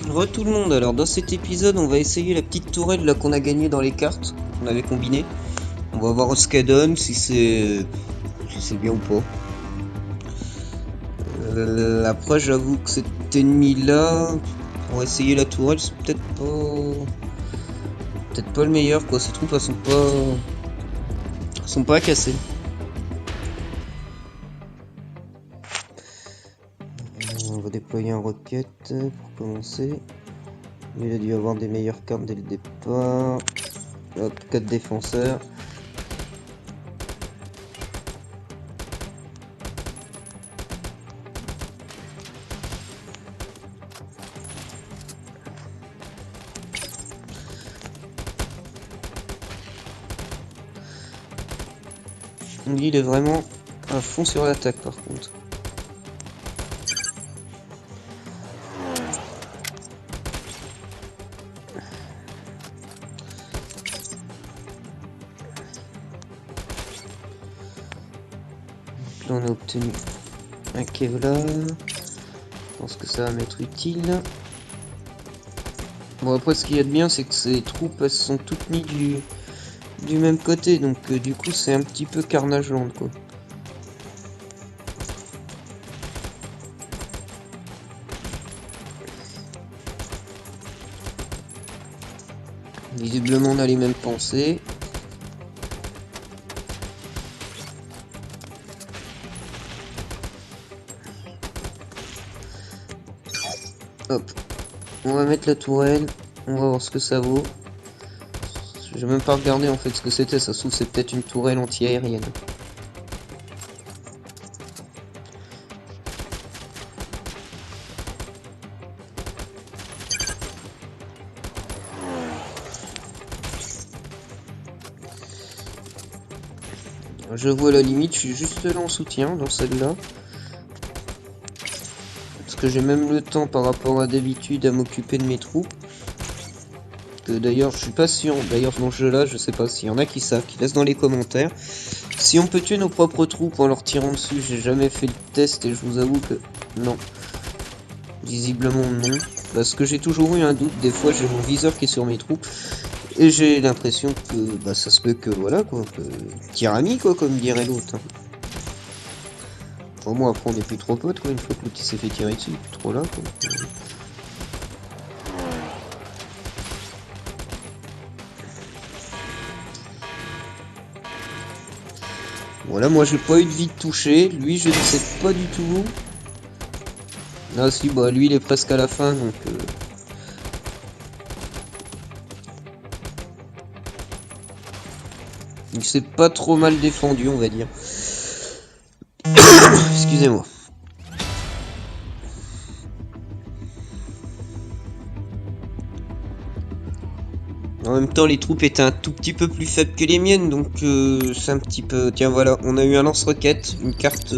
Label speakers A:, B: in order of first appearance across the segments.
A: Re tout le monde, alors dans cet épisode on va essayer la petite tourelle là qu'on a gagnée dans les cartes qu'on avait combinées. On va voir ce qu'elle donne, si c'est bien ou pas. Après j'avoue que cet ennemi là, pour essayer la tourelle, c'est peut-être pas le meilleur quoi, ces troupes elles sont pas cassées. On va déployer un roquette pour commencer. Il a dû avoir des meilleures cartes dès le départ. Hop, 4 défenseurs. Lui il est vraiment à fond sur l'attaque par contre. Là on a obtenu un Kevlar. Je pense que ça va m'être utile. Bon après ce qu'il y a de bien c'est que ces troupes elles sont toutes mises du même côté, donc du coup c'est un petit peu Carnage Land quoi. Visiblement on a les mêmes pensées. Hop, on va mettre la tourelle, on va voir ce que ça vaut. J'ai même pas regardé en fait ce que c'était, ça se trouve c'est peut-être une tourelle anti-aérienne. Je vois la limite, je suis juste là en soutien dans celle-là. Parce que j'ai même le temps par rapport à d'habitude à m'occuper de mes troupes. Que d'ailleurs je suis pas sûr, d'ailleurs dans ce jeu là je sais pas s'il y en a qui savent, qui laissent dans les commentaires. Si on peut tuer nos propres troupes en leur tirant dessus, j'ai jamais fait le test et je vous avoue que non. Visiblement non. Parce que j'ai toujours eu un doute, des fois j'ai mon viseur qui est sur mes troupes. Et j'ai l'impression que bah, ça se peut que voilà quoi, que tirami quoi comme dirait l'autre. Pour moi après on est plus trop potes quoi, une fois que l'autre s'est fait tirer dessus, plus trop là quoi. Voilà, moi j'ai pas eu de vie de toucher, lui je ne sais pas du tout. Ah si, bah lui il est presque à la fin donc... Il s'est pas trop mal défendu on va dire. Excusez-moi. En même temps les troupes étaient un tout petit peu plus faibles que les miennes donc c'est un petit peu... Tiens voilà, on a eu un lance-roquette, une carte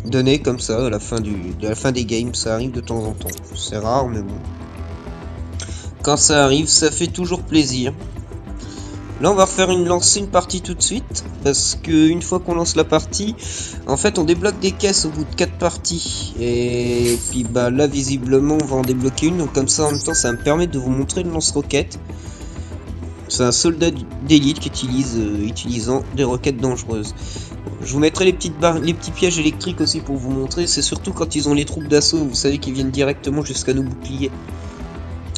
A: donnée comme ça à la fin des games, ça arrive de temps en temps. C'est rare mais bon. Quand ça arrive ça fait toujours plaisir. Là on va refaire lancer une partie tout de suite, parce que une fois qu'on lance la partie, en fait on débloque des caisses au bout de 4 parties, et puis bah là visiblement on va en débloquer une, donc comme ça en même temps ça va me permettre de vous montrer le lance-roquette. C'est un soldat d'élite qui utilisant des roquettes dangereuses. Je vous mettrai les petits pièges électriques aussi pour vous montrer, c'est surtout quand ils ont les troupes d'assaut, vous savez qu'ils viennent directement jusqu'à nos boucliers.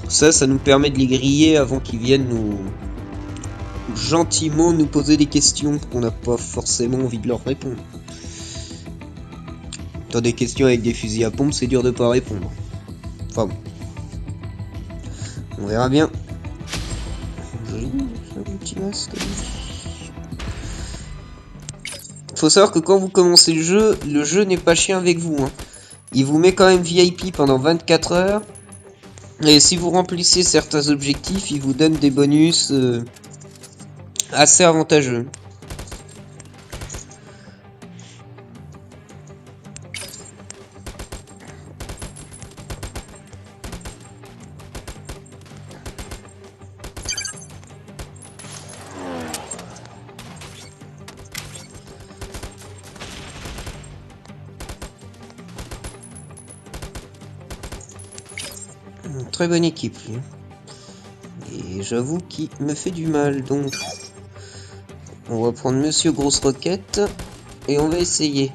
A: Ça nous permet de les griller avant qu'ils viennent gentiment nous poser des questions qu'on n'a pas forcément envie de leur répondre. Dans des questions avec des fusils à pompe, c'est dur de pas répondre. Enfin bon. On verra bien. Joli, ce petit masque. Faut savoir que quand vous commencez le jeu n'est pas chien avec vous. Hein. Il vous met quand même VIP pendant 24 heures. Et si vous remplissez certains objectifs, il vous donne des bonus... assez avantageux. Une très bonne équipe, lui. Et j'avoue qu'il me fait du mal, donc... On va prendre Monsieur Grosse Roquette. Et on va essayer.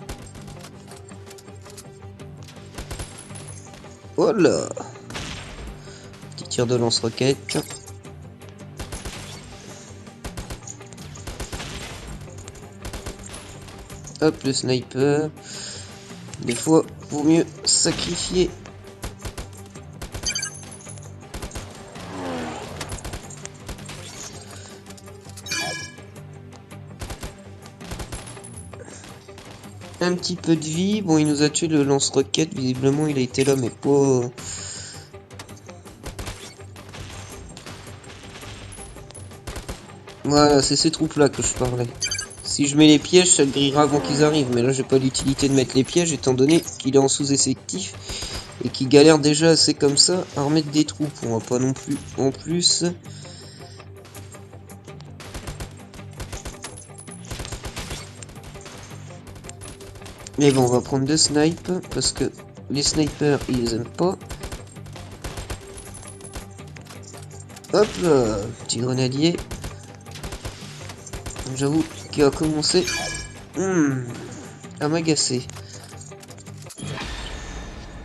A: Oh là! Petit tir de lance-roquette. Hop, le sniper. Des fois, vaut mieux sacrifier. Un petit peu de vie. Bon, il nous a tué le lance-roquette. Visiblement, il a été là, mais pas... Voilà, c'est ces troupes-là que je parlais. Si je mets les pièges, ça le grillera avant qu'ils arrivent. Mais là, j'ai pas l'utilité de mettre les pièges, étant donné qu'il est en sous-effectif. Et qu'il galère déjà assez comme ça à remettre des troupes. On va pas non plus en plus. Mais bon, on va prendre 2 snipes. Parce que les snipers, ils les aiment pas. Hop là, petit grenadier. J'avoue qu'il a commencé à m'agacer.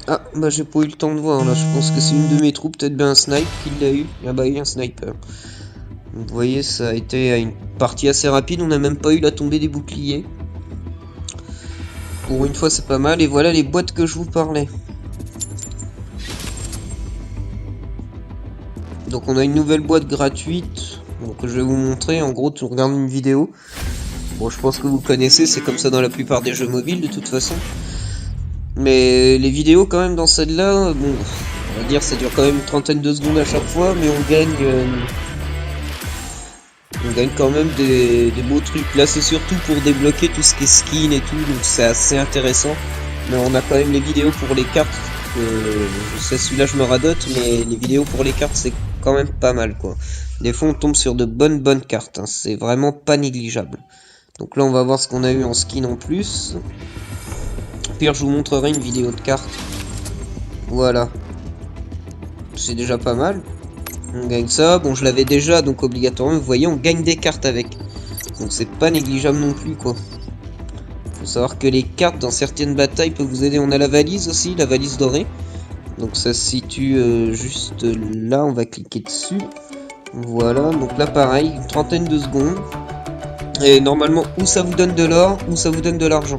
A: Ah, bah j'ai pas eu le temps de voir là. Je pense que c'est une de mes troupes, peut-être bien un snipe qui l'a eu. Ah bah il y a un sniper. Vous voyez, ça a été une partie assez rapide. On n'a même pas eu la tombée des boucliers. Pour une fois, c'est pas mal. Et voilà les boîtes que je vous parlais. Donc on a une nouvelle boîte gratuite. Donc je vais vous montrer. En gros, tu regardes une vidéo. Bon, je pense que vous connaissez. C'est comme ça dans la plupart des jeux mobiles de toute façon. Mais les vidéos quand même dans celle-là, bon, on va dire ça dure quand même une trentaine de secondes à chaque fois, mais on gagne quand même des beaux trucs. Là c'est surtout pour débloquer tout ce qui est skin et tout, donc c'est assez intéressant. Mais on a quand même les vidéos pour les cartes, je sais celui-là je me radote, mais les vidéos pour les cartes c'est quand même pas mal quoi. Des fois on tombe sur de bonnes cartes, hein. C'est vraiment pas négligeable. Donc là on va voir ce qu'on a eu en skin en plus. Pire, je vous montrerai une vidéo de cartes. Voilà. C'est déjà pas mal. On gagne ça. Bon, je l'avais déjà, donc obligatoirement, vous voyez, on gagne des cartes avec. Donc c'est pas négligeable non plus, quoi. Faut savoir que les cartes, dans certaines batailles, peuvent vous aider. On a la valise aussi, la valise dorée. Donc ça se situe juste là. On va cliquer dessus. Voilà. Donc là, pareil, une trentaine de secondes. Et normalement, ou ça vous donne de l'or, ou ça vous donne de l'argent.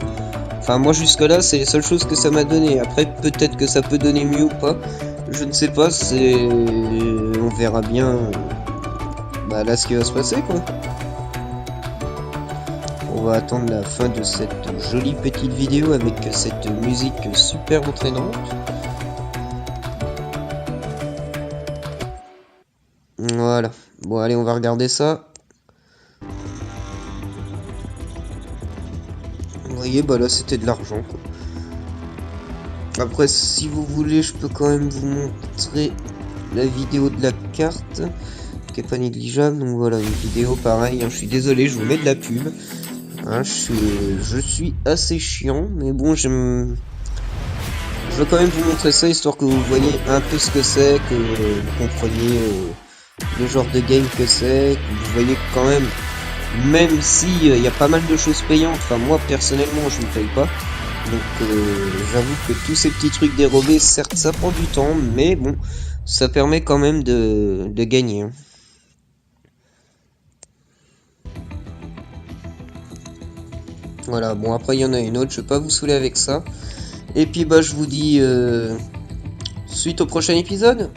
A: Enfin, moi jusque là, c'est les seules choses que ça m'a donné. Après, peut-être que ça peut donner mieux ou pas. Je ne sais pas, on verra bien bah, là ce qui va se passer quoi. On va attendre la fin de cette jolie petite vidéo avec cette musique super entraînante. Voilà. Bon, allez, on va regarder ça. Vous voyez, bah là c'était de l'argent quoi. Après, si vous voulez, je peux quand même vous montrer la vidéo de la carte, qui est pas négligeable. Donc voilà, une vidéo pareil. Hein, je suis désolé, je vous mets de la pub. Hein, je suis assez chiant, mais bon, je veux quand même vous montrer ça, histoire que vous voyez un peu ce que c'est, que vous compreniez le genre de game que c'est, que vous voyez quand même si il y a pas mal de choses payantes. Enfin, moi personnellement, je ne paye pas. Donc j'avoue que tous ces petits trucs dérobés, certes ça prend du temps, mais bon, ça permet quand même de gagner. Hein. Voilà, bon après il y en a une autre, je vais pas vous saouler avec ça. Et puis bah je vous dis suite au prochain épisode.